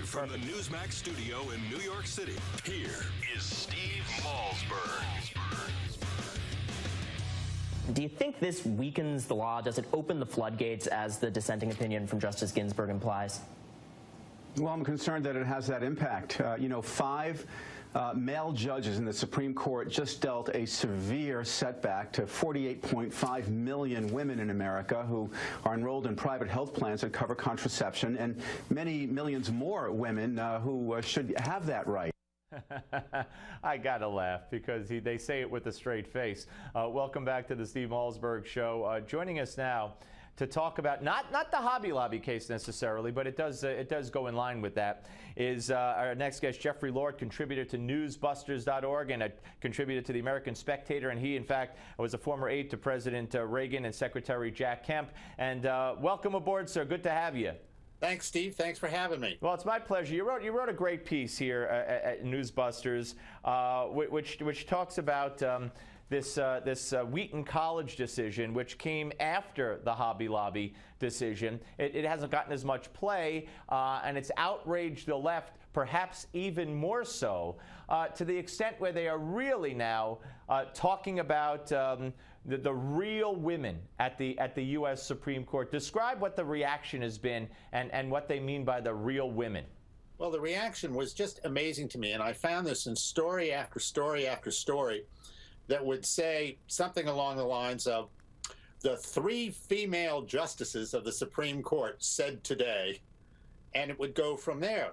from the Newsmax studio in New York City, here is Steve Malzberg. Do you think this weakens the law? Does it open the floodgates, as the dissenting opinion from Justice Ginsburg implies? Well, I'm concerned that it has that impact. Five male judges in the Supreme Court just dealt a severe setback to 48.5 million women in America who are enrolled in private health plans that cover contraception, and many millions more women who should have that right. I gotta laugh because they say it with a straight face. Welcome back to the Steve Malzberg Show. Joining us now to talk about not the Hobby Lobby case necessarily, but it does go in line with that, is our next guest, Jeffrey Lord, contributor to newsbusters.org and a contributor to the American Spectator, and he in fact was a former aide to President Reagan and Secretary Jack Kemp. And welcome aboard, sir. Good to have you. Thanks, Steve. Thanks for having me. Well, it's my pleasure. You wrote a great piece here at Newsbusters, which talks about this Wheaton College decision, which came after the Hobby Lobby decision. It hasn't gotten as much play, and it's outraged the left, perhaps even more so, to the extent where they are really now talking about the real women at the U.S. Supreme Court. Describe what the reaction has been and what they mean by the real women. Well, the reaction was just amazing to me, and I found this in story after story after story that would say something along the lines of, the three female justices of the Supreme Court said today, and it would go from there.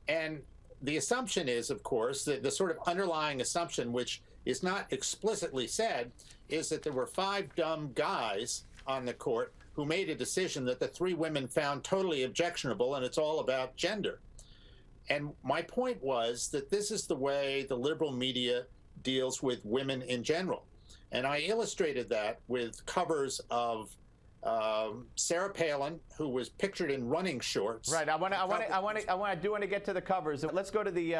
And the assumption is, of course, that the sort of underlying assumption, which is not explicitly said, is that there were five dumb guys on the court who made a decision that the three women found totally objectionable, and it's all about gender. And my point was that this is the way the liberal media deals with women in general. And I illustrated that with covers of Sarah Palin, who was pictured in running shorts. Right. I do want to get to the covers. Let's go to the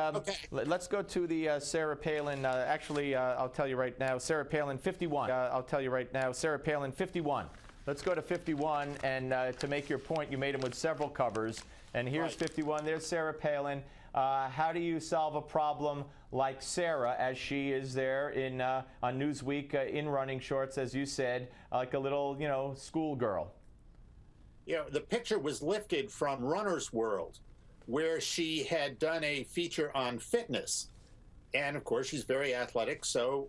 let's go to the Sarah Palin. Actually, I'll tell you right now, Sarah Palin 51. I'll tell you right now, Sarah Palin 51. Let's go to 51, and to make your point, you made them with several covers. And here's right. 51. There's Sarah Palin. How do you solve a problem like Sarah, as she is there in on Newsweek in running shorts, as you said, like a little, schoolgirl? The picture was lifted from Runner's World, where she had done a feature on fitness. And of course, she's very athletic, so,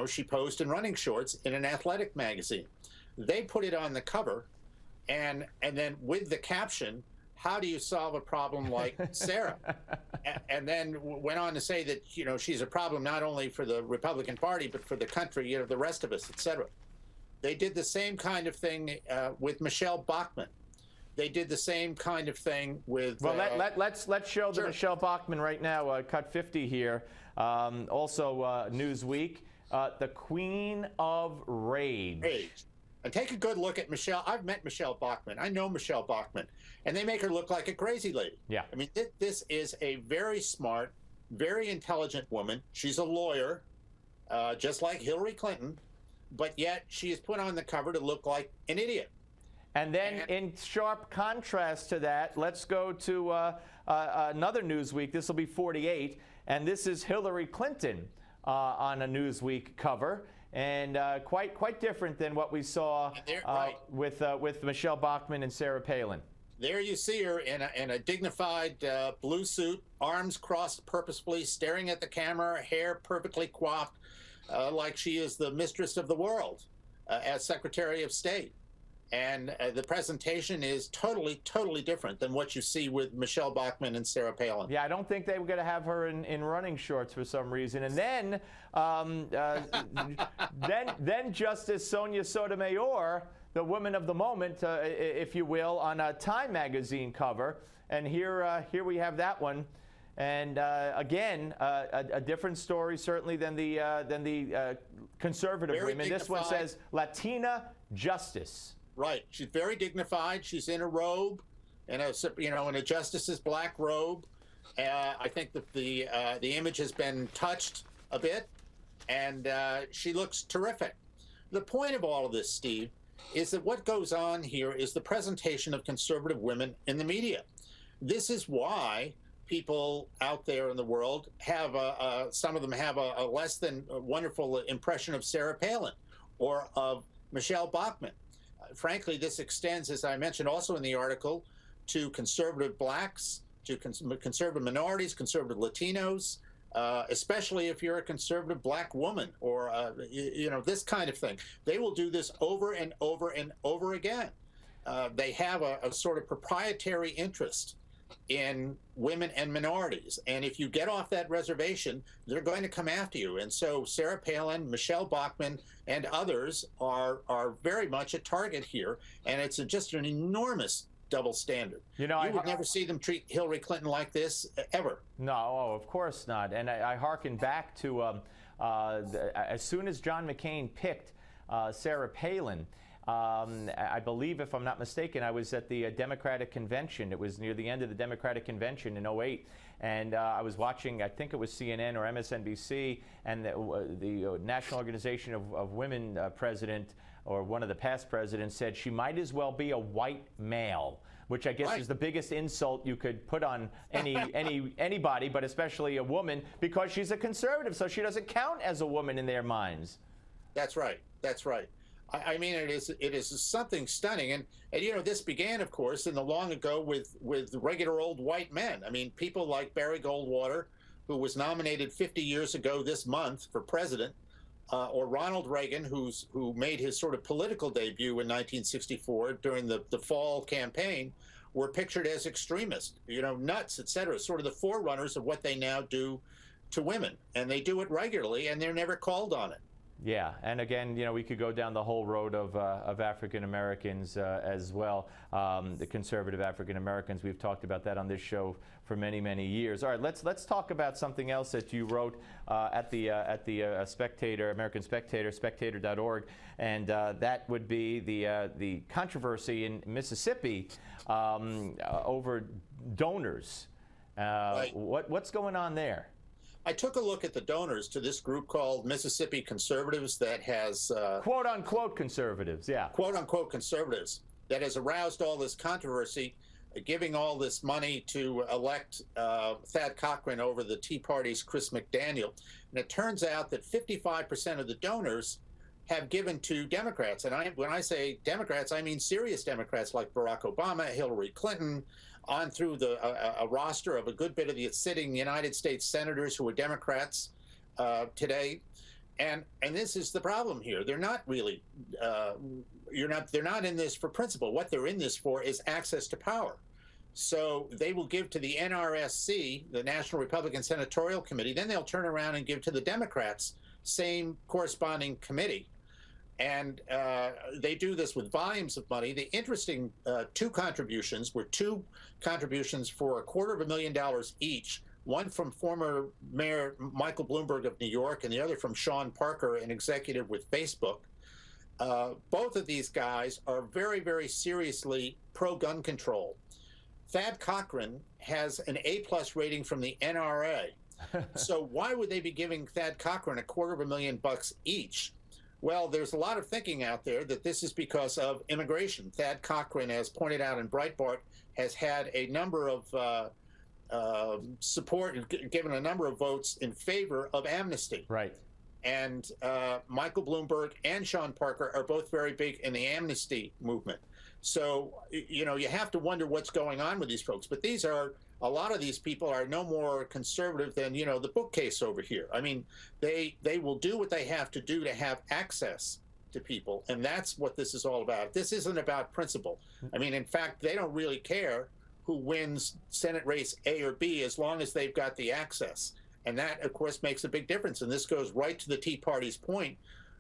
she posed in running shorts in an athletic magazine. They put it on the cover, and then with the caption, how do you solve a problem like Sarah? And then went on to say that, she's a problem not only for the Republican Party, but for the country, the rest of us, et cetera. They did the same kind of thing with Michelle Bachmann. They did the same kind of thing with... Well, let's show the Michelle Bachmann right now, cut 50 here. Also Newsweek, the Queen of Rage. And take a good look at Michelle. I've met Michelle Bachmann. I know Michelle Bachmann. And they make her look like a crazy lady. Yeah. I mean, this is a very smart, very intelligent woman. She's a lawyer, just like Hillary Clinton, but yet she is put on the cover to look like an idiot. And then in sharp contrast to that, let's go to another Newsweek. This will be 48. And this is Hillary Clinton on a Newsweek cover. And quite different than what we saw with Michelle Bachmann and Sarah Palin. There you see her in a dignified blue suit, arms crossed purposefully, staring at the camera, hair perfectly coiffed, like she is the mistress of the world as Secretary of State. And the presentation is totally different than what you see with Michelle Bachmann and Sarah Palin. Yeah, I don't think they were going to have her in running shorts for some reason. And then, then Justice Sonia Sotomayor, the woman of the moment, if you will, on a Time magazine cover. And here we have that one. And again, a different story certainly than the conservative Very women. dignified. This one says Latina Justice. Right. She's very dignified. She's in a robe, in a justice's black robe. I think that the image has been touched a bit, and she looks terrific. The point of all of this, Steve, is that what goes on here is the presentation of conservative women in the media. this is why people out there in the world have some of them have a less than wonderful impression of Sarah Palin or of Michelle Bachmann. Frankly, this extends, as I mentioned also in the article, to conservative blacks, to conservative minorities, conservative Latinos, especially if you're a conservative black woman or, this kind of thing. They will do this over and over and over again. They have a sort of proprietary interest in women and minorities. And if you get off that reservation, they're going to come after you. And so Sarah Palin, Michelle Bachmann, and others are very much a target here. And it's just an enormous double standard. You would never see them treat Hillary Clinton like this ever. No, of course not. And I hearken back to as soon as John McCain picked Sarah Palin, I believe, if I'm not mistaken, I was at the Democratic Convention. It was near the end of the Democratic Convention in '08, and I was watching, I think it was CNN or MSNBC, and the National Organization of Women president, or one of the past presidents, said she might as well be a white male, which I guess is the biggest insult you could put on anybody, but especially a woman, because she's a conservative, so she doesn't count as a woman in their minds. That's right. That's right. I mean, it is something stunning, and this began, of course, in the long ago with regular old white men. I mean, people like Barry Goldwater, who was nominated 50 years ago this month for president, or Ronald Reagan, who made his sort of political debut in 1964 during the fall campaign, were pictured as extremists, nuts, etc., sort of the forerunners of what they now do to women, and they do it regularly, and they're never called on it. Yeah, and again, we could go down the whole road of African Americans as well, the conservative African Americans. We've talked about that on this show for many, many years. All right, let's talk about something else that you wrote at the Spectator, American Spectator, Spectator.org, and that would be the controversy in Mississippi over donors. Right. What's going on there? I took a look at the donors to this group called Mississippi Conservatives that has quote-unquote conservatives, yeah. Quote-unquote conservatives that has aroused all this controversy, giving all this money to elect Thad Cochran over the Tea Party's Chris McDaniel. And it turns out that 55% of the donors have given to Democrats. And when I say Democrats, I mean serious Democrats like Barack Obama, Hillary Clinton, on through a roster of a good bit of the sitting United States senators who are Democrats today, and this is the problem here. They're not really they're not in this for principle. What they're in this for is access to power. So they will give to the NRSC, the National Republican Senatorial Committee. Then they'll turn around and give to the Democrats, same corresponding committee. And they do this with volumes of money. The interesting two contributions were two contributions for $250,000 each, one from former Mayor Michael Bloomberg of New York and the other from Sean Parker, an executive with Facebook. Both of these guys are very, very seriously pro-gun control. Thad Cochran has an A+ rating from the NRA. So why would they be giving Thad Cochran $250,000 each? Well, there's a lot of thinking out there that this is because of immigration. Thad Cochran, as pointed out in Breitbart, has had a number of support, given a number of votes in favor of amnesty. Right. And Michael Bloomberg and Sean Parker are both very big in the amnesty movement. So, you have to wonder what's going on with these folks. But a lot of these people are no more conservative than, the bookcase over here. I mean, they will do what they have to do to have access to people. And that's what this is all about. This isn't about principle. I mean, in fact, they don't really care who wins Senate race A or B as long as they've got the access. And that, of course, makes a big difference. And this goes right to the Tea Party's point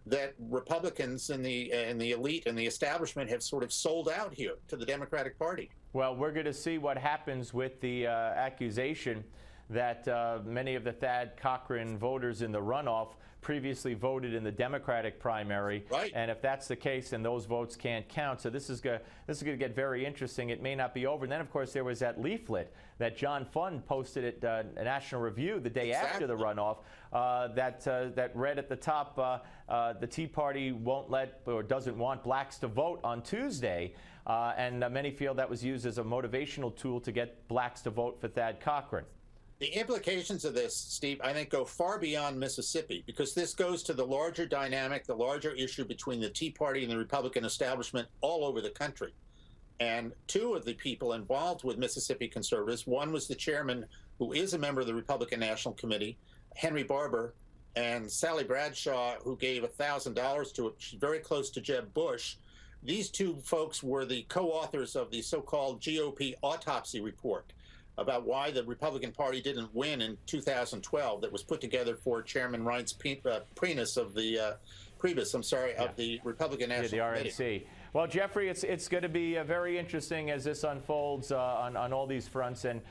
that Republicans and the elite and the establishment have sort of sold out here to the Democratic Party. Well, we're going to see what happens with the accusation that many of the Thad Cochran voters in the runoff previously voted in the Democratic primary. Right. And if that's the case, then those votes can't count. So this is going to get very interesting. It may not be over. And then, of course, there was that leaflet that John Fund posted at National Review the day after the runoff that read at the top, the Tea Party won't let or doesn't want blacks to vote on Tuesday. And many feel that was used as a motivational tool to get blacks to vote for Thad Cochran. The implications of this, Steve, I think go far beyond Mississippi, because this goes to the larger dynamic, the larger issue between the Tea Party and the Republican establishment all over the country. And two of the people involved with Mississippi conservatives, one was the chairman, who is a member of the Republican National Committee, Henry Barber, and Sally Bradshaw, who gave $1,000 to it. She's very close to Jeb Bush. These two folks were the co-authors of the so-called GOP autopsy report about why the Republican Party didn't win in 2012, that was put together for Chairman Reince Priebus of the of the Republican National Committee. The RNC. Well, Jeffrey, it's going to be very interesting as this unfolds on all these fronts. And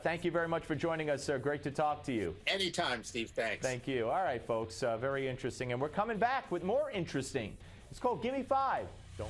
thank you very much for joining us. Great to talk to you. Anytime, Steve. Thanks. Thank you. All right, folks. Very interesting. And we're coming back with more interesting. It's called Gimme 5. Don't.